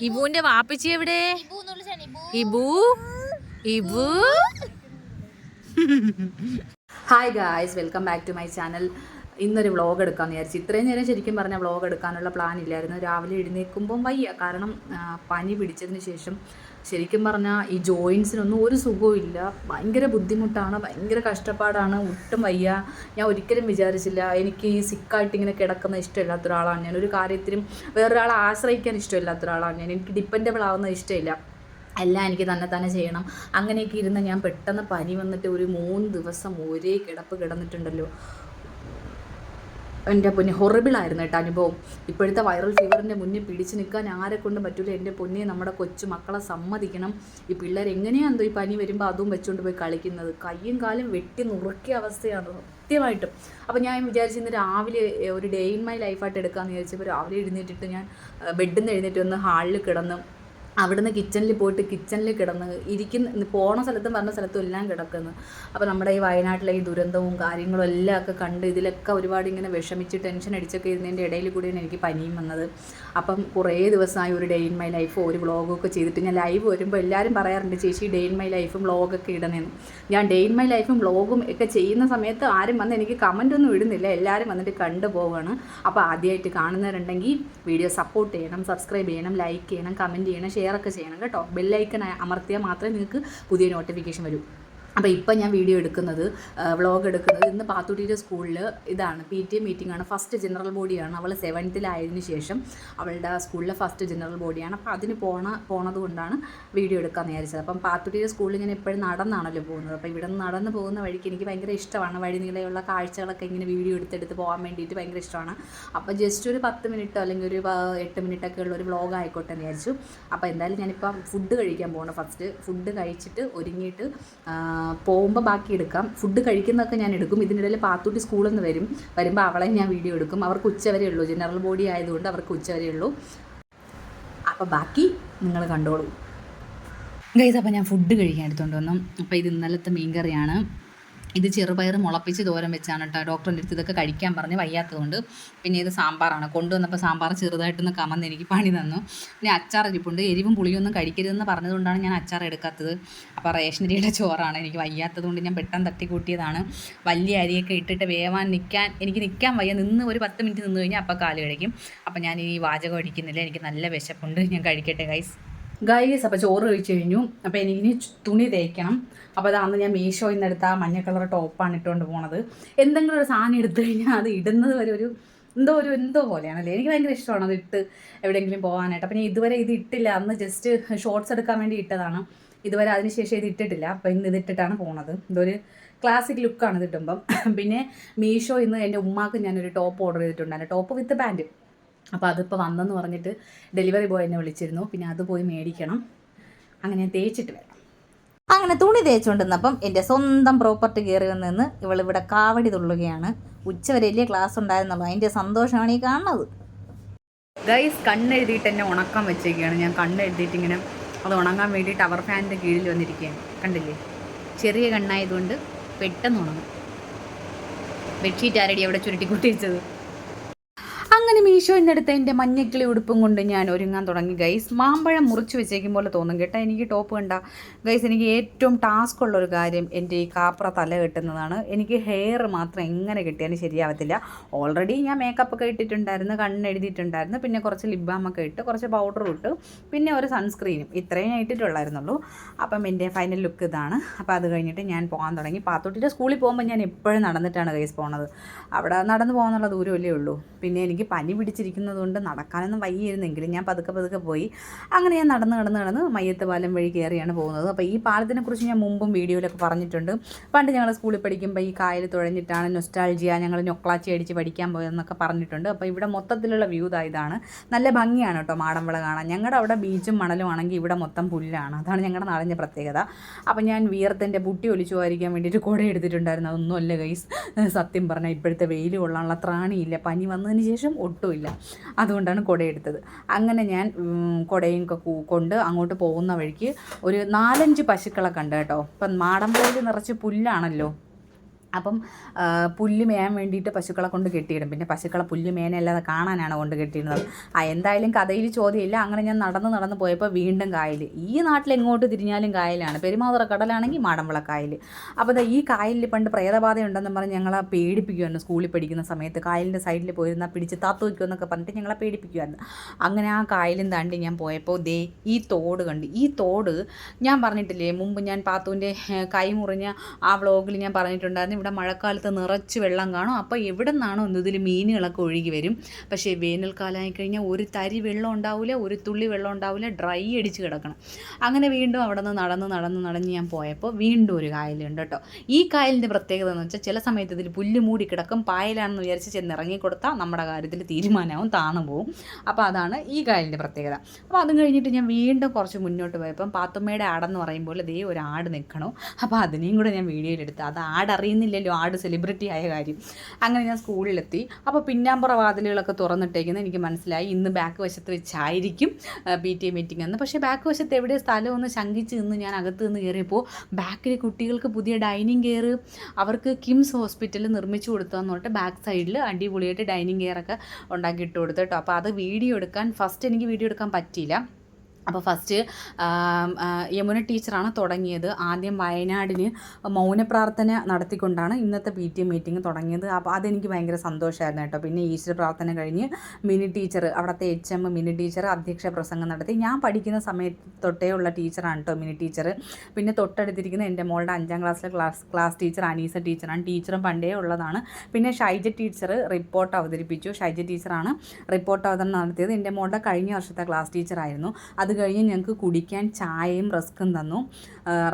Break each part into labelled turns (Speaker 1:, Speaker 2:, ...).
Speaker 1: ഇബുവിന്റെ വാപ്പിച്ചി എവിടെ? Ibu Ibu. Hi guys, welcome back to my channel. ഇന്നൊരു വ്ളോഗ് എടുക്കാമെന്ന് വിചാരിച്ചു. ഇത്രയും നേരം ശരിക്കും പറഞ്ഞാൽ വ്ളോഗ് എടുക്കാനുള്ള പ്ലാൻ ഇല്ലായിരുന്നു. രാവിലെ എഴുന്നേൽക്കുമ്പം വയ്യ, കാരണം പനി പിടിച്ചതിന് ശേഷം ശരിക്കും പറഞ്ഞാൽ ഈ ജോയിൻസിനൊന്നും ഒരു സുഖവും ഇല്ല. ഭയങ്കര ബുദ്ധിമുട്ടാണ്, ഭയങ്കര കഷ്ടപ്പാടാണ്, ഒട്ടും വയ്യ. ഞാൻ ഒരിക്കലും വിചാരിച്ചില്ല. എനിക്ക് ഈ സിക്കായിട്ട് ഇങ്ങനെ കിടക്കുന്ന ഇഷ്ടമില്ലാത്ത ഒരാളാണ് ഞാൻ. ഒരു കാര്യത്തിനും വേറൊരാളെ ആശ്രയിക്കാൻ ഇഷ്ടമില്ലാത്ത ഒരാളാണ് ഞാൻ. എനിക്ക് ഡിപ്പെൻഡബിൾ ആവുന്നത് ഇഷ്ടമില്ല. എല്ലാം എനിക്ക് തന്നെ ചെയ്യണം. അങ്ങനെയൊക്കെ ഇരുന്ന് ഞാൻ പെട്ടെന്ന് പനി വന്നിട്ട് ഒരു 3 ദിവസം ഒരേ കിടപ്പ് കിടന്നിട്ടുണ്ടല്ലോ. എൻ്റെ പൊന്നെ, ഹൊറിബിളായിരുന്നു കേട്ടോ അനുഭവം. ഇപ്പോഴത്തെ വൈറൽ ഫീവറിൻ്റെ മുന്നിൽ പിടിച്ച് നിൽക്കാൻ ആരെ കൊണ്ടും പറ്റില്ല. എൻ്റെ പൊന്നെ, നമ്മുടെ കൊച്ചു മക്കളെ സമ്മതിക്കണം. ഈ പിള്ളേർ എങ്ങനെയാണെന്തോ ഈ പനി വരുമ്പോൾ അതും വെച്ചുകൊണ്ട് പോയി കളിക്കുന്നത്. കയ്യും കാലും വെട്ടി നുറുക്കിയ അവസ്ഥയാണ് സത്യമായിട്ടും. അപ്പോൾ ഞാൻ വിചാരിച്ചു ഇന്ന് രാവിലെ ഒരു ഡേ ഇൻ മൈ ലൈഫായിട്ട് എടുക്കാമെന്ന് വിചാരിച്ചപ്പോൾ രാവിലെ എഴുന്നേറ്റിട്ട് ഞാൻ ബെഡിൽ നിന്ന് എഴുന്നേറ്റ് ഒന്ന് ഹാളിൽ കിടന്ന് അവിടുന്ന് കിച്ചണിൽ പോയിട്ട് കിച്ചണിൽ കിടന്ന് പോണ സ്ഥലത്തും പറഞ്ഞ സ്ഥലത്തും എല്ലാം കിടക്കുന്നു. അപ്പോൾ നമ്മുടെ ഈ വയനാട്ടിലെ ഈ ദുരന്തവും കാര്യങ്ങളും എല്ലാം ഒക്കെ കണ്ട് ഇതിലൊക്കെ ഒരുപാട് ഇങ്ങനെ വിഷമിച്ച് ടെൻഷൻ അടിച്ചൊക്കെ ഇരുന്നതിൻ്റെ ഇടയിൽ കൂടിയാണ് എനിക്ക് പനിയും വന്നത്. അപ്പം കുറേ ദിവസമായി ഒരു ഡേ ഇൻ മൈ ലൈഫ് ഒരു വ്ളോഗൊക്കെ ചെയ്തിട്ട് ഞാൻ ലൈവ് വരുമ്പോൾ എല്ലാവരും പറയാറുണ്ട്, ചേച്ചി ഡേ ഇൻ മൈ ലൈഫും വ്ളോഗൊക്കെ ഇടണേന്ന്. ഞാൻ ഡേ ഇൻ മൈ ലൈഫും വ്ളോഗും ഒക്കെ ചെയ്യുന്ന സമയത്ത് ആരും വന്ന് എനിക്ക് കമൻ്റ് ഒന്നും ഇടുന്നില്ല. എല്ലാവരും വന്നിട്ട് കണ്ടു പോവുകയാണ്. അപ്പോൾ ആദ്യമായിട്ട് കാണുന്നവരുണ്ടെങ്കിൽ വീഡിയോ സപ്പോർട്ട് ചെയ്യണം, സബ്സ്ക്രൈബ് ചെയ്യണം, ലൈക്ക് ചെയ്യണം, കമൻറ്റ് ചെയ്യണം, ഷെയറൊക്കെ ചെയ്യണം കേട്ടോ. ബെല്ലൈക്കൺ അമർത്തിയാൽ മാത്രമേ നിങ്ങൾക്ക് പുതിയ നോട്ടിഫിക്കേഷൻ വരൂ. അപ്പോൾ ഇപ്പം ഞാൻ വീഡിയോ എടുക്കുന്നത്, വ്ളോഗ് എടുക്കുന്നത്, ഇന്ന് പാത്തുട്ടിയുടെ സ്കൂളിൽ ഇതാണ് PTA മീറ്റിംഗ് ആണ്. ഫസ്റ്റ് ജനറൽ ബോഡിയാണ്. അവൾ 7th ശേഷം അവളുടെ സ്കൂളിലെ ഫസ്റ്റ് ജനറൽ ബോഡിയാണ്. അപ്പോൾ അതിന് പോണത് കൊണ്ടാണ് വീഡിയോ എടുക്കാമെന്ന് വിചാരിച്ചത്. അപ്പം പാത്തുട്ടിയുടെ സ്കൂളിൽ ഞാൻ എപ്പോഴും നടന്നാണല്ലോ പോകുന്നത്. അപ്പോൾ ഇവിടെ നിന്ന് നടന്ന് പോകുന്ന വഴിക്ക് എനിക്ക് ഭയങ്കര ഇഷ്ടമാണ്. വഴിനീളയുള്ള കാഴ്ചകളൊക്കെ ഇങ്ങനെ വീഡിയോ എടുത്തെടുത്ത് പോകാൻ വേണ്ടിയിട്ട് ഭയങ്കര ഇഷ്ടമാണ്. അപ്പോൾ ജസ്റ്റ് ഒരു 10 മിനിറ്റോ അല്ലെങ്കിൽ ഒരു 8 മിനിറ്റൊക്കെ ഉള്ള ഒരു വ്ളോഗ് ആയിക്കോട്ടെ എന്ന് വിചാരിച്ചു. അപ്പോൾ എന്തായാലും ഞാനിപ്പോൾ ഫുഡ് കഴിക്കാൻ പോകണം. ഫസ്റ്റ് ഫുഡ് കഴിച്ചിട്ട് ഒരുങ്ങിയിട്ട് പോകുമ്പോൾ ബാക്കി എടുക്കാം. ഫുഡ് കഴിക്കുന്നതൊക്കെ ഞാൻ എടുക്കും. ഇതിനിടയിൽ പാത്തൂട്ടി സ്കൂളിൽ നിന്ന് വരുമ്പോൾ അവളെ ഞാൻ വീഡിയോ എടുക്കും. അവർക്ക് ഉച്ചവരെ ഉള്ളൂ, ജനറൽ ബോഡി ആയതുകൊണ്ട് അവർക്ക് ഉച്ചവരെ ഉള്ളൂ. അപ്പോൾ ബാക്കി നിങ്ങൾ കണ്ടോളൂ ഗൈസ്. അപ്പോൾ ഞാൻ ഫുഡ് കഴിക്കാൻ എടുത്തുകൊണ്ട് വന്നു. അപ്പോൾ ഇത് ഇന്നലത്തെ മീൻകറിയാണ്. ഇത് ചെറുപയർ മുളപ്പിച്ച് തോരൻ വെച്ചാണ് കേട്ടോ. ഡോക്ടറിൻ്റെ അടുത്ത് ഇതൊക്കെ കഴിക്കാൻ പറഞ്ഞ് വയ്യാത്തതുകൊണ്ട്. പിന്നെ ഇത് സാമ്പാറാണ്. കൊണ്ടുവന്നപ്പോൾ സാമ്പാർ ചെറുതായിട്ടൊന്ന് കമന്ന് എനിക്ക് പണി തന്നു. പിന്നെ അച്ചാർ ഇരിപ്പുണ്ട്. എരിവും പുളിയൊന്നും കഴിക്കരുതെന്ന് പറഞ്ഞതുകൊണ്ടാണ് ഞാൻ അച്ചാർ എടുക്കാത്തത്. അപ്പോൾ റേഷനരിയുടെ ചോറാണ്. എനിക്ക് വയ്യാത്തതുകൊണ്ട് ഞാൻ പെട്ടെന്ന് തട്ടിക്കൂട്ടിയതാണ്. വലിയ അരിയൊക്കെ ഇട്ടിട്ട് എനിക്ക് നിൽക്കാൻ വയ്യ. നിന്ന് ഒരു 10 മിനിറ്റ് നിന്ന് കഴിഞ്ഞാൽ അപ്പോൾ കാല് കഴിക്കും. അപ്പോൾ ഞാൻ ഈ വാചകം അടിക്കുന്നില്ല. എനിക്ക് നല്ല വിശപ്പുണ്ട്. ഞാൻ കഴിക്കട്ടെ ഗൈസ്. അപ്പോൾ ചോറ് കഴിച്ച് കഴിഞ്ഞു. അപ്പോൾ എനിക്കിനി തുണി തേക്കണം. അപ്പോൾ അന്ന് ഞാൻ മീഷോയിൽ നിന്ന് എടുത്ത മഞ്ഞ കളർ ടോപ്പാണ് ഇട്ടുകൊണ്ട് പോണത്. എന്തെങ്കിലും ഒരു സാധനം എടുത്തു കഴിഞ്ഞാൽ അത് ഇടുന്നത് വരെ എന്തോ പോലെയാണല്ലേ. എനിക്ക് ഭയങ്കര ഇഷ്ടമാണ് അത് ഇട്ട് എവിടെയെങ്കിലും പോകാനായിട്ട്. അപ്പോൾ ഞാൻ ഇതുവരെ ഇത് ഇട്ടില്ല. അന്ന് ജസ്റ്റ് ഷോർട്സ് എടുക്കാൻ വേണ്ടി ഇട്ടതാണ്. ഇതുവരെ അതിനുശേഷം ഇത് ഇട്ടിട്ടില്ല. അപ്പോൾ ഇന്ന് ഇതിട്ടിട്ടാണ് പോണത്. ഇതൊരു ക്ലാസിക് ലുക്കാണ് ഇത് ഇട്ടുമ്പം. പിന്നെ മീഷോ ഇന്ന് എൻ്റെ ഉമ്മാക്ക് ഞാനൊരു ടോപ്പ് ഓർഡർ ചെയ്തിട്ടുണ്ടായിരുന്നു, ടോപ്പ് വിത്ത് പാൻറ്റ്. അപ്പോൾ അതിപ്പോൾ വന്നെന്ന് പറഞ്ഞിട്ട് ഡെലിവറി ബോയ് എന്നെ വിളിച്ചിരുന്നു. പിന്നെ അത് പോയി മേടിക്കണം. അങ്ങനെ തേച്ചിട്ട് വരാം. അങ്ങനെ തുണി തേച്ചുകൊണ്ടിരുന്നപ്പം എൻ്റെ സ്വന്തം പ്രോപ്പർട്ടി കയറി വന്നിന്ന് ഇവളിവിടെ കാവടി തുള്ളുകയാണ്. ഉച്ചവരെയല്ലേ ക്ലാസ് ഉണ്ടായിരുന്നുള്ളൂ. അതിൻ്റെ സന്തോഷമാണ് ഈ കാണുന്നത് ഗൈസ്. കണ്ണെഴുതിയിട്ട് എന്നെ ഉണക്കാൻ വെച്ചേക്കുകയാണ്. ഞാൻ കണ്ണെഴുതിയിട്ട് ഇങ്ങനെ അത് ഉണങ്ങാൻ വേണ്ടി ടവർ ഫാനിൻ്റെ കീഴിൽ വന്നിരിക്കുകയാണ്. കണ്ടില്ലേ, ചെറിയ കണ്ണായതുകൊണ്ട് പെട്ടെന്ന് ഉണങ്ങും. ബെഡ്ഷീറ്റ് ആരടി അവിടെ ചുരുട്ടിക്കൂട്ടി വെച്ചത്. അങ്ങനെ മീഷോൻ്റെ അടുത്ത് എൻ്റെ മഞ്ഞക്കിളി ഉടുപ്പും കൊണ്ട് ഞാൻ ഒരുങ്ങാൻ തുടങ്ങി ഗൈസ്. മാമ്പഴം മുറിച്ച് വെച്ചേക്കും പോലെ തോന്നും കേട്ടോ എനിക്ക് ടോപ്പ് കണ്ട ഗൈസ്. എനിക്ക് ഏറ്റവും ടാസ്ക് ഉള്ളൊരു കാര്യം എൻ്റെ ഈ കാപ്ര തല കെട്ടുന്നതാണ്. എനിക്ക് ഹെയർ മാത്രം എങ്ങനെ കെട്ടിയാലും ശരിയാവത്തില്ല. ഓൾറെഡി ഞാൻ മേക്കപ്പൊക്കെ ഇട്ടിട്ടുണ്ടായിരുന്നു, കണ്ണെഴുതിയിട്ടുണ്ടായിരുന്നു, പിന്നെ കുറച്ച് ലിപ് ബാമൊക്കെ ഇട്ട്, കുറച്ച് പൗഡറും ഇട്ട്, പിന്നെ ഒരു സൺസ്ക്രീനും. ഇത്രയും ഞാൻ ഇട്ടിട്ടുള്ളായിരുന്നുള്ളൂ. അപ്പം എൻ്റെ ഫൈനൽ ലുക്ക് ഇതാണ്. അപ്പോൾ അത് കഴിഞ്ഞിട്ട് ഞാൻ പോകാൻ തുടങ്ങി. പാത്തോട്ടിൻ്റെ സ്കൂളിൽ പോകുമ്പോൾ ഞാൻ എപ്പോഴും നടന്നിട്ടാണ് ഗൈസ് പോകുന്നത്. അവിടെ നടന്നു പോകാനുള്ള ദൂരമല്ലേ ഉള്ളൂ. പിന്നെ എനിക്ക് പനി പിടിച്ചിരിക്കുന്നത് കൊണ്ട് നടക്കാനൊന്നും വയ്യായിരുന്നെങ്കിലും ഞാൻ പതുക്കെ പോയി. അങ്ങനെ ഞാൻ നടന്ന് മയ്യത്ത് പാലം വഴി കയറിയാണ് പോകുന്നത്. അപ്പോൾ ഈ പാലത്തിനെക്കുറിച്ച് ഞാൻ മുമ്പും വീഡിയോയിലൊക്കെ പറഞ്ഞിട്ടുണ്ട്. പണ്ട് ഞങ്ങൾ സ്കൂളിൽ പഠിക്കുമ്പോൾ ഈ കായൽ തുഴഞ്ഞിട്ടാണ് നൊസ്റ്റാൾജിയ, ഞങ്ങൾ ഞൊക്ലാച്ചി അടിച്ച് പഠിക്കാൻ പോയതെന്നൊക്കെ പറഞ്ഞിട്ടുണ്ട്. അപ്പോൾ ഇവിടെ മൊത്തത്തിലുള്ള വ്യൂ ഇതാണ്. നല്ല ഭംഗിയാണ് കേട്ടോ മാടമ്പള കാണാൻ. ഞങ്ങളുടെ അവിടെ ബീച്ചും മണലും ആണെങ്കിൽ ഇവിടെ മൊത്തം പുല്ലാണ്. അതാണ് ഞങ്ങളുടെ നാടിൻ്റെ പ്രത്യേകത. അപ്പോൾ ഞാൻ വിയർത്തിൻ്റെ പുട്ടി ഒലിച്ചു പോയിരിക്കാൻ വേണ്ടിയിട്ട് കുട എടുത്തിട്ടുണ്ടായിരുന്നു. അതൊന്നുമല്ല ഗൈസ്, സത്യം പറഞ്ഞാൽ ഇപ്പോഴത്തെ വെയിൽ കൊള്ളാനുള്ള ത്രാണിയില്ല. പനി വന്നതിന് ശേഷം ഒട്ടുമില്ല. അതുകൊണ്ടാണ് കുടയെടുത്തത്. അങ്ങനെ ഞാൻ കുടയും കൊണ്ട് അങ്ങോട്ട് പോകുന്ന വഴിക്ക് ഒരു 4-5 പശുക്കളെ കണ്ടു കേട്ടോ. ഇപ്പം മാടമ്പഴയിൽ നിറച്ച് പുല്ലാണല്ലോ. അപ്പം പുല്ല് മേയാൻ വേണ്ടിയിട്ട് പശുക്കളെ കൊണ്ട് കെട്ടിയിടും. പിന്നെ പശുക്കളെ പുല്ല് മേനല്ലാതെ കാണാനാണ് കൊണ്ട് കെട്ടിയിടുന്നത്. എന്തായാലും കഥയിൽ ചോദ്യമില്ല. അങ്ങനെ ഞാൻ നടന്ന് പോയപ്പോൾ വീണ്ടും കായൽ. ഈ നാട്ടിൽ എങ്ങോട്ട് തിരിഞ്ഞാലും കായലാണ്. പെരുമാതുറ കടലാണെങ്കിൽ മാടമ്പള കായൽ. അപ്പോൾ ഈ കായലിൽ പണ്ട് പ്രേതബാധ ഉണ്ടെന്നും പറഞ്ഞ് ഞങ്ങളെ പേടിപ്പിക്കുമായിരുന്നു. സ്കൂളിൽ പഠിക്കുന്ന സമയത്ത് കായലിൻ്റെ സൈഡിൽ പോയിരുന്നാൽ പിടിച്ച് താത്തു വയ്ക്കുമെന്നൊക്കെ പറഞ്ഞിട്ട് ഞങ്ങളെ പേടിപ്പിക്കുമായിരുന്നു. അങ്ങനെ ആ കായലും താണ്ടി ഞാൻ പോയപ്പോൾ ദേ ഈ തോട് കണ്ട്. ഈ തോട് ഞാൻ പറഞ്ഞിട്ടില്ലേ മുമ്പ്, ഞാൻ പാത്തുവിൻ്റെ കൈ മുറിഞ്ഞ ആ വ്ളോഗിൽ ഞാൻ പറഞ്ഞിട്ടുണ്ടായിരുന്നു, ഇവിടെ മഴക്കാലത്ത് നിറച്ച് വെള്ളം കാണും. അപ്പോൾ എവിടെ നിന്നാണോ ഇതിൽ മീനുകളൊക്കെ ഒഴുകി വരും. പക്ഷേ വേനൽക്കാലമായി കഴിഞ്ഞാൽ ഒരു തരി വെള്ളം ഉണ്ടാവില്ല, ഒരു തുള്ളി വെള്ളം ഉണ്ടാവില്ല, ഡ്രൈ അടിച്ച് കിടക്കണം. അങ്ങനെ വീണ്ടും അവിടെ നിന്ന് നടന്ന് ഞാൻ പോയപ്പോൾ വീണ്ടും ഒരു കായലുണ്ട് കേട്ടോ. ഈ കായലിൻ്റെ പ്രത്യേകത എന്ന് വെച്ചാൽ ചില സമയത്ത് ഇതിൽ പുല്ല് മൂടി കിടക്കും. പായലാണെന്ന് വിചാരിച്ച് ചെന്ന് ഇറങ്ങിക്കൊടുത്താൽ നമ്മുടെ കാര്യത്തിൽ തീരുമാനമാവും, താണു പോവും. അപ്പോൾ അതാണ് ഈ കായലിൻ്റെ പ്രത്യേകത. അപ്പോൾ അതും കഴിഞ്ഞിട്ട് ഞാൻ വീണ്ടും കുറച്ച് മുന്നോട്ട് പോയപ്പം പാത്തുമ്മയുടെ ആടെന്ന് പറയുമ്പോൾ ദേ ഒരു ആട് നിൽക്കണോ. അപ്പോൾ അതിനെയും കൂടെ ഞാൻ വീഡിയോയിലെടുത്തു. അത് ആടറിയുന്നില്ലല്ലോ, ആട് സെലിബ്രിറ്റി ആയ കാര്യം. അങ്ങനെ ഞാൻ സ്കൂളിലെത്തി. അപ്പോൾ പിന്നാമ്പുറ വാതിലുകളൊക്കെ തുറന്നിട്ടേക്കുന്നത് എനിക്ക് മനസ്സിലായി. ഇന്ന് ബാക്ക് വശത്ത് വെച്ചായിരിക്കും PTA മീറ്റിംഗ് എന്ന്. പക്ഷേ ബാക്ക് വശത്ത് എവിടെ സ്ഥലമൊന്ന് ശങ്കിച്ച് നിന്ന് ഞാൻ അകത്ത് നിന്ന് കയറിയപ്പോൾ ബാക്കിൽ കുട്ടികൾക്ക് പുതിയ ഡൈനിങ് കെയർ അവർക്ക് കിംസ് ഹോസ്പിറ്റൽ നിർമ്മിച്ചു കൊടുത്തതെന്ന് പറഞ്ഞിട്ട് ബാക്ക് സൈഡിൽ അടിപൊളിയായിട്ട് ഡൈനിങ് കെയറൊക്കെ ഉണ്ടാക്കിയിട്ട് കൊടുത്തു കേട്ടോ. അപ്പോൾ അത് വീഡിയോ എടുക്കാൻ എനിക്ക് വീഡിയോ എടുക്കാൻ പറ്റിയില്ല. അപ്പോൾ ഫസ്റ്റ് യമുന ടീച്ചറാണ് തുടങ്ങിയത്. ആദ്യം വയനാടിന് മൗനപ്രാർത്ഥന നടത്തിക്കൊണ്ടാണ് ഇന്നത്തെ PTA മീറ്റിംഗ് തുടങ്ങിയത്. അപ്പോൾ അതെനിക്ക് ഭയങ്കര സന്തോഷമായിരുന്നു കേട്ടോ. പിന്നെ ഈശ്വര പ്രാർത്ഥന കഴിഞ്ഞ് മിനി ടീച്ചർ, അവിടുത്തെ HM മിനി ടീച്ചർ അധ്യക്ഷ പ്രസംഗം നടത്തി. ഞാൻ പഠിക്കുന്ന സമയത്ത് തൊട്ടേ ഉള്ള ടീച്ചറാണ് കേട്ടോ മിനി ടീച്ചർ. പിന്നെ തൊട്ടടുത്തിരിക്കുന്ന എൻ്റെ മോളുടെ 5ാം ക്ലാസ്സിലെ ക്ലാസ് ടീച്ചർ അനീസ ടീച്ചറാണ്. ടീച്ചറും പണ്ടേ ഉള്ളതാണ്. പിന്നെ ഷൈജ ടീച്ചർ റിപ്പോർട്ട് അവതരിപ്പിച്ചു. ഷൈജ ടീച്ചറാണ് റിപ്പോർട്ട് അവതരണം നടത്തിയത്. എൻ്റെ മോളുടെ കഴിഞ്ഞ വർഷത്തെ ക്ലാസ് ടീച്ചറായിരുന്നു. അത് കഴിഞ്ഞ് ഞങ്ങൾക്ക് കുടിക്കാൻ ചായയും റസ്ക്കും തന്നു.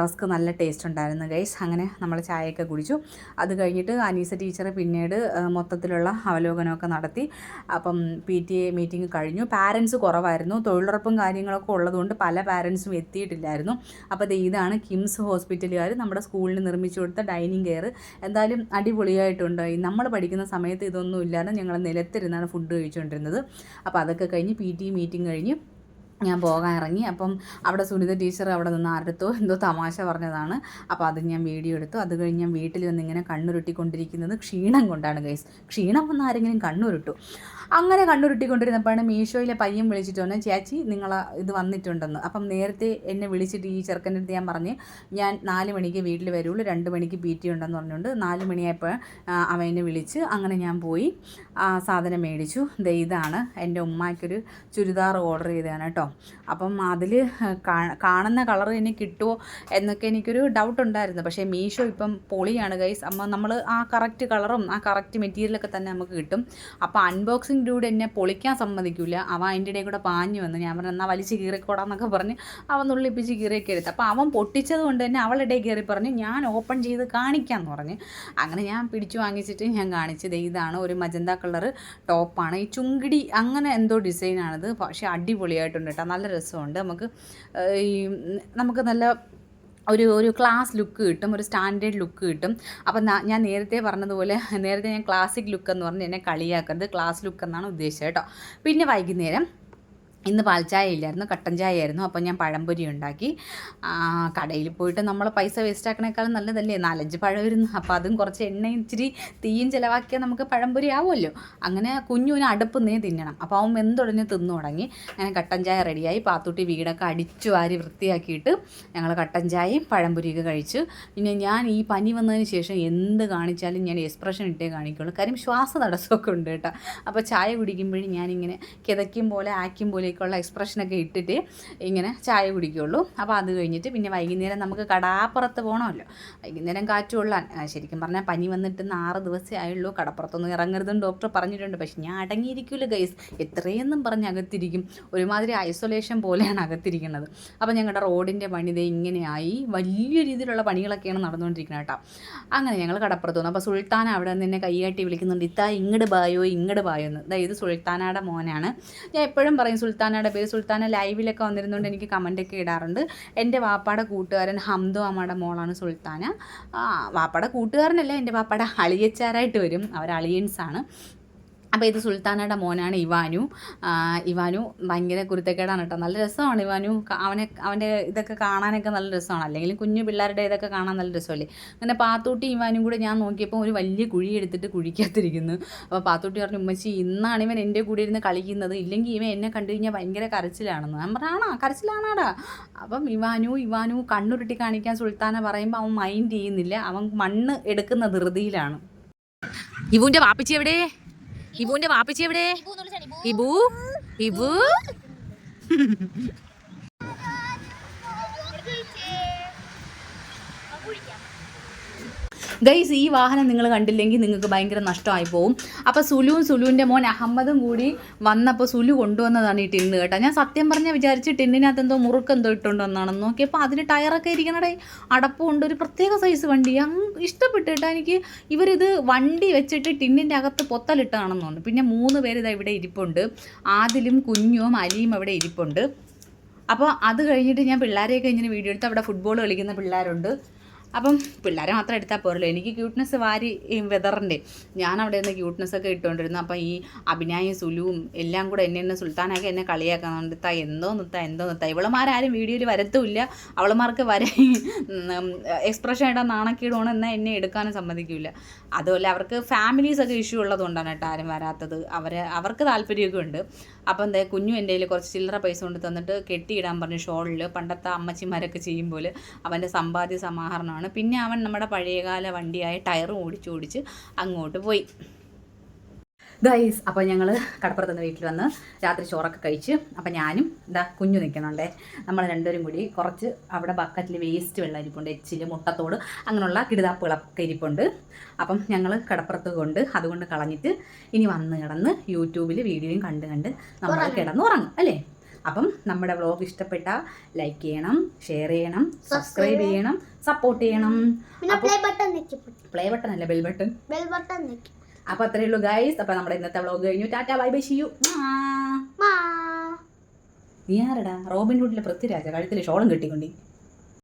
Speaker 1: റസ്ക് നല്ല ടേസ്റ്റ് ഉണ്ടായിരുന്നു ഗൈസ്. അങ്ങനെ നമ്മൾ ചായയൊക്കെ കുടിച്ചു. അത് കഴിഞ്ഞിട്ട് അനീസ ടീച്ചർ പിന്നീട് മൊത്തത്തിലുള്ള അവലോകനമൊക്കെ നടത്തി. അപ്പം PTA മീറ്റിംഗ് കഴിഞ്ഞു. പാരൻസ് കുറവായിരുന്നു. തൊഴിലുറപ്പും കാര്യങ്ങളൊക്കെ ഉള്ളതുകൊണ്ട് പല പാരൻസും എത്തിയിട്ടില്ലായിരുന്നു. അപ്പോൾ ഇതാണ് കിംസ് ഹോസ്പിറ്റലുകാർ നമ്മുടെ സ്കൂളിന് നിർമ്മിച്ചു കൊടുത്ത ഡൈനിങ് കെയർ. എന്തായാലും അടിപൊളിയായിട്ടുണ്ട്. നമ്മൾ പഠിക്കുന്ന സമയത്ത് ഇതൊന്നും ഇല്ലാതെ ഞങ്ങൾ നിലത്തിരുന്നാണ് ഫുഡ് കഴിച്ചുകൊണ്ടിരുന്നത്. അപ്പോൾ അതൊക്കെ കഴിഞ്ഞ് PTA മീറ്റിംഗ് കഴിഞ്ഞ് ഞാൻ പോകാൻ ഇറങ്ങി. അപ്പം അവിടെ സുനിത ടീച്ചർ അവിടെ നിന്ന് ആരടുത്തോ എന്തോ തമാശ പറഞ്ഞതാണ്. അപ്പോൾ അത് ഞാൻ വീഡിയോ എടുത്തു. അത് കഴിഞ്ഞ് ഞാൻ വീട്ടിൽ വന്ന് ഇങ്ങനെ കണ്ണുരുട്ടിക്കൊണ്ടിരിക്കുന്നത് ക്ഷീണം കൊണ്ടാണ് ഗൈസ്. ക്ഷീണം വന്ന് ആരെങ്കിലും കണ്ണുരുട്ടു. അങ്ങനെ കണ്ണുരുട്ടിക്കൊണ്ടിരുന്നപ്പോഴാണ് മീഷോയിലെ പയ്യൻ വിളിച്ചിട്ട് പറഞ്ഞു, ചേച്ചി നിങ്ങൾ ഇത് വന്നിട്ടുണ്ടെന്ന്. അപ്പം നേരത്തെ എന്നെ വിളിച്ചിട്ട് ഈ ചെറുക്കൻ്റെ അടുത്ത് ഞാൻ പറഞ്ഞ് ഞാൻ 4 മണിക്ക് വീട്ടിൽ വരുള്ളൂ, 2 മണിക്ക് PTA ഉണ്ടെന്ന് പറഞ്ഞുകൊണ്ട് 4 മണിയായപ്പോൾ അവൻ എന്നെ വിളിച്ച്. അങ്ങനെ ഞാൻ പോയി സാധനം മേടിച്ചു. ഇതാണ് എൻ്റെ ഉമ്മാക്കൊരു ചുരിദാർ ഓർഡർ ചെയ്തതാണ് കേട്ടോ. അപ്പം അതിൽ കാണുന്ന കളർ ഇനി കിട്ടുമോ എന്നൊക്കെ എനിക്കൊരു ഡൗട്ട് ഉണ്ടായിരുന്നു. പക്ഷേ മീഷോ ഇപ്പം പൊളിയാണ് ഗൈസ്. അപ്പം നമ്മൾ ആ കറക്റ്റ് കളറും ആ കറക്റ്റ് മെറ്റീരിയലൊക്കെ തന്നെ നമുക്ക് കിട്ടും. അപ്പോൾ അൺബോക്സിംഗ് ഡ്യൂഡ് എന്നെ പൊളിക്കാൻ സമ്മതിക്കില്ല. അവൻ അതിൻ്റെ ഇടയിൽ കൂടെ പാഞ്ഞു വന്ന് ഞാൻ പറഞ്ഞു എന്നാൽ വലിച്ച് കീറിക്കോടാന്നൊക്കെ പറഞ്ഞ് അവൻ നുള്ളിപ്പിച്ച് കീറിയൊക്കെ എടുത്ത്. അപ്പോൾ അവൻ പൊട്ടിച്ചത് കൊണ്ട് തന്നെ അവളുടെ കയറി പറഞ്ഞ് ഞാൻ ഓപ്പൺ ചെയ്ത് കാണിക്കാമെന്ന് പറഞ്ഞ്. അങ്ങനെ ഞാൻ പിടിച്ചു വാങ്ങിച്ചിട്ട് ഞാൻ കാണിച്ചത് ഇതാണ് ഒരു മജന്ത കളർ ടോപ്പാണ്. ഈ ചുങ്കിടി അങ്ങനെ എന്തോ ഡിസൈനാണിത്. പക്ഷേ അടിപൊളിയായിട്ടുണ്ട് കേട്ടോ. നല്ല രസമുണ്ട്. നമുക്ക് നല്ല ഒരു ക്ലാസ് ലുക്ക് കിട്ടും, ഒരു സ്റ്റാൻഡേർഡ് ലുക്ക് കിട്ടും. അപ്പം ഞാൻ നേരത്തെ പറഞ്ഞതുപോലെ നേരത്തെ ഞാൻ ക്ലാസിക് ലുക്ക് എന്ന് പറഞ്ഞ് എന്നെ കളിയാക്കുന്നത് ക്ലാസ് ലുക്ക് എന്നാണ് ഉദ്ദേശിച്ചത് കേട്ടോ. പിന്നെ വൈകുന്നേരം ഇന്ന് പാൽച്ചായ ഇല്ലായിരുന്നു, കട്ടൻ ചായ ആയിരുന്നു. അപ്പോൾ ഞാൻ പഴംപൊരി ഉണ്ടാക്കി. കടയിൽ പോയിട്ട് നമ്മൾ പൈസ വേസ്റ്റ് ആക്കണേക്കാളും നല്ലതല്ലേ 4-5 പഴം വരുന്നു. അപ്പോൾ അതും കുറച്ച് എണ്ണയും ഇച്ചിരി തീയും ചിലവാക്കിയാൽ നമുക്ക് പഴംപൊരി ആവുമല്ലോ. അങ്ങനെ കുഞ്ഞുവിന് അടുപ്പുന്നേ തിന്നണം. അപ്പോൾ അവൻ വെന്തുടനെ തിന്നു തുടങ്ങി. അങ്ങനെ കട്ടൻ ചായ റെഡിയായി. പാത്തൂട്ടി വീടൊക്കെ അടിച്ചു വാരി വൃത്തിയാക്കിയിട്ട് ഞങ്ങൾ കട്ടൻ ചായയും പഴംപൊരിയൊക്കെ കഴിച്ചു. പിന്നെ ഞാൻ ഈ പനി വന്നതിന് ശേഷം എന്ത് കാണിച്ചാലും ഞാൻ എക്സ്പ്രഷൻ ഇട്ടേ കാണിക്കുള്ളൂ. കാര്യം ശ്വാസതടസ്സമൊക്കെ ഉണ്ട് കേട്ടോ. അപ്പോൾ ചായ കുടിക്കുമ്പോഴും ഞാനിങ്ങനെ കിതയ്ക്കും പോലെ ആക്കും പോലെ ഉള്ള എക്സ്പ്രഷനൊക്കെ ഇട്ടിട്ട് ഇങ്ങനെ ചായ കുടിക്കുകയുള്ളൂ. അപ്പോൾ അത് കഴിഞ്ഞിട്ട് പിന്നെ വൈകുന്നേരം നമുക്ക് കടാപ്പുറത്ത് പോകണമല്ലോ. വൈകുന്നേരം കാറ്റ് കൊള്ളാൻ. ശരിക്കും പറഞ്ഞാൽ പനി വന്നിട്ട് 6 ദിവസമേ ആയുള്ളൂ. കടപ്പുറത്തൊന്നും ഇറങ്ങരുതെന്ന് ഡോക്ടർ പറഞ്ഞിട്ടുണ്ട്. പക്ഷെ ഞാൻ അടങ്ങിയിരിക്കില്ല ഗൈസ്. എത്രയെന്നും പറഞ്ഞ് അകത്തിരിക്കും. ഒരുമാതിരി ഐസൊലേഷൻ പോലെയാണ് അകത്തിരിക്കുന്നത്. അപ്പോൾ ഞങ്ങളുടെ റോഡിൻ്റെ പണി ഇങ്ങനെയായി. വലിയ രീതിയിലുള്ള പണികളൊക്കെയാണ് നടന്നുകൊണ്ടിരിക്കുന്നത് കേട്ടോ. അങ്ങനെ ഞങ്ങൾ കടപ്പുറത്ത് വന്നു. അപ്പോൾ സുൽത്താന അവിടെ നിന്ന് എന്നെ കൈകാട്ടി വിളിക്കുന്നുണ്ട്, ഇത്താ ഇങ്ങോട്ട് ബായോ എന്ന്. ഇത് സുൽത്താനയുടെ മോനാണ്. ഞാൻ എപ്പോഴും പറയും സുൽത്താനയുടെ പേര്. സുൽത്താന ലൈവിലൊക്കെ വന്നിരുന്നുകൊണ്ട് എനിക്ക് കമൻറ്റൊക്കെ ഇടാറുണ്ട്. എൻ്റെ വാപ്പാടെ കൂട്ടുകാരൻ ഹംദു അമ്മയുടെ മോളാണ് സുൽത്താന. വാപ്പാടെ കൂട്ടുകാരനല്ല, എൻ്റെ വാപ്പാടെ അളിയച്ചാരായിട്ട് വരും. അവർ അളിയൻസാണ്. അപ്പോൾ ഇത് സുൽത്താനയുടെ മോനാണ് ഇവാനു. ഇവാനു ഭയങ്കര കുരുത്തക്കേടാണ് കേട്ടോ. നല്ല രസമാണ് ഇവാനു. അവൻ്റെ ഇതൊക്കെ കാണാനൊക്കെ നല്ല രസമാണ്. അല്ലെങ്കിലും കുഞ്ഞു പിള്ളേരുടെ ഇതൊക്കെ കാണാൻ നല്ല രസമല്ലേ. അങ്ങനെ പാത്തൂട്ടി ഇവാനും കൂടെ ഞാൻ നോക്കിയപ്പോൾ ഒരു വലിയ കുഴി എടുത്തിട്ട് കുഴിക്കാത്തിരിക്കുന്നു. അപ്പോൾ പാത്തൂട്ടി പറഞ്ഞു, ഉമ്മച്ചി ഇന്നാണ് ഇവൻ എൻ്റെ കൂടെ ഇരുന്ന് കളിക്കുന്നത്, ഇല്ലെങ്കിൽ ഇവൻ എന്നെ കണ്ടു കഴിഞ്ഞാൽ ഭയങ്കര കരച്ചിലാണെന്ന്. ഞാൻ പറഞ്ഞാണോ കരച്ചിലാണാടാ. അപ്പം ഇവാനു കണ്ണുരുട്ടി കാണിക്കാൻ സുൽത്താന പറയുമ്പോൾ അവൻ മൈൻഡ് ചെയ്യുന്നില്ല. അവൻ മണ്ണ് എടുക്കുന്ന ധൃതിയിലാണ്. ഇവുൻ്റെ വാപ്പിച്ചി എവിടെ? ഇബുവിന്റെ വാപ്പിച്ചി എവിടെ? ഇബു ഇബു ഗൈസ്, ഈ വാഹനം നിങ്ങൾ കണ്ടില്ലെങ്കിൽ നിങ്ങൾക്ക് ഭയങ്കര നഷ്ടമായി പോവും. അപ്പോൾ സുലുവിൻ്റെ മോൻ അഹമ്മദും കൂടി വന്നപ്പോൾ സുലു കൊണ്ടുവന്നതാണ് ഈ ടിന്ന് കേട്ടോ. ഞാൻ സത്യം പറഞ്ഞാൽ വിചാരിച്ച് ടിന്നിനകത്ത് എന്തോ മുറുക്കെന്തോ ഇട്ടുകൊണ്ടുവന്നാണെന്ന് നോക്കിയപ്പോൾ അതിന് ടയറൊക്കെ ഇരിക്കണടേ, അടപ്പുണ്ട്, ഒരു പ്രത്യേക സൈസ് വണ്ടി. ഇഷ്ടപ്പെട്ടു കേട്ടോ എനിക്ക്. ഇവരിത് വണ്ടി വെച്ചിട്ട് ടിന്നിൻ്റെ അകത്ത് പൊത്തലിട്ടാണെന്ന് തോന്നുന്നു. പിന്നെ 3 പേര് ഇതാ ഇവിടെ ഇരിപ്പുണ്ട്. ആദിലും കുഞ്ഞും അലിയും അവിടെ ഇരിപ്പുണ്ട്. അപ്പോൾ അത് കഴിഞ്ഞിട്ട് ഞാൻ പിള്ളേരെയൊക്കെ ഇങ്ങനെ വീഡിയോ എടുത്ത് അവിടെ ഫുട്ബോൾ കളിക്കുന്ന പിള്ളേരുണ്ട്. അപ്പം പിള്ളേരെ മാത്രം എടുത്താൽ പോരല്ലോ, എനിക്ക് ക്യൂട്ട്നെസ് വാരി വെതറിൻ്റെ ഞാൻ അവിടെ നിന്ന് ക്യൂട്ട്നെസ്സൊക്കെ ഇട്ടുകൊണ്ടിരുന്നു. അപ്പം ഈ അഭിനയും സുലുവും എല്ലാം കൂടെ എന്നെ സുൽത്താനൊക്കെ എന്നെ കളിയാക്കുന്നുണ്ട്. എന്തോ നിർത്താം ഇവളമാരും വീഡിയോയിൽ വരത്തുമില്ല. അവളമാർക്ക് എക്സ്പ്രഷൻ ഇടാൻ നാണക്കേടുമാണ്, എന്നാൽ എന്നെ എടുക്കാനും സമ്മതിക്കില്ല. അതുപോലെ അവർക്ക് ഫാമിലീസൊക്കെ ഇഷ്യൂ ഉള്ളതുകൊണ്ടാണ് കേട്ടോ ആരും വരാത്തത്. അവർക്ക് താല്പര്യമൊക്കെ ഉണ്ട്. അപ്പം എന്താ കുഞ്ഞു എൻ്റെ കയ്യിൽ കുറച്ച് ചില്ലറ പൈസ കൊണ്ട് തന്നിട്ട് കെട്ടിയിടാൻ പറഞ്ഞു ഷോളിൽ. പണ്ടത്തെ അമ്മച്ചിമാരൊക്കെ ചെയ്യുമ്പോൾ അവൻ്റെ സമ്പാദ്യ സമാഹരണമാണ്. പിന്നെ അവൻ നമ്മുടെ പഴയകാല വണ്ടിയായ ടയറും ഓടിച്ച് അങ്ങോട്ട് പോയി. ഗൈസ്, അപ്പോൾ ഞങ്ങൾ കടപ്പുറത്തുനിന്ന് വീട്ടിൽ വന്ന് രാത്രി ചോറൊക്കെ കഴിച്ച്, അപ്പം ഞാനും കുഞ്ഞു നിൽക്കണുണ്ടേ. നമ്മൾ രണ്ടുപേരും കൂടി കുറച്ച് അവിടെ ബക്കറ്റിൽ വേസ്റ്റ് വെള്ളം ഇരിപ്പുണ്ട്, എച്ചിൽ മുട്ടത്തോട് അങ്ങനെയുള്ള കിടുതാപ്പുകളൊക്കെ ഇരിപ്പുണ്ട്. അപ്പം ഞങ്ങൾ കടപ്പുറത്ത് അതുകൊണ്ട് കളഞ്ഞിട്ട് ഇനി വന്ന് കിടന്ന് യൂട്യൂബിൽ വീഡിയോയും കണ്ട് നമ്മൾ കിടന്നുറങ്ങും അല്ലേ. അപ്പം നമ്മുടെ വ്ളോഗ് ഇഷ്ടപ്പെട്ടാൽ ലൈക്ക് ചെയ്യണം, ഷെയർ ചെയ്യണം, സബ്സ്ക്രൈബ് ചെയ്യണം, സപ്പോർട്ട് ചെയ്യണം. പ്ലേ ബട്ടൺ അല്ല, ബെൽ ബട്ടൺ. അപ്പോൾ അത്രയേ ഉള്ളൂ ഗൈസ്. അപ്പോൾ നമ്മുടെ ഇന്നത്തെ വ്ളോഗ് കഴിഞ്ഞു. Tata bye bye see you. നീ ആരടാ? റോബിൻ ഹുഡിലെ പൃഥ്വിരാജ കഴുത്തിൽ ഷോളും കെട്ടിക്കൊണ്ടി.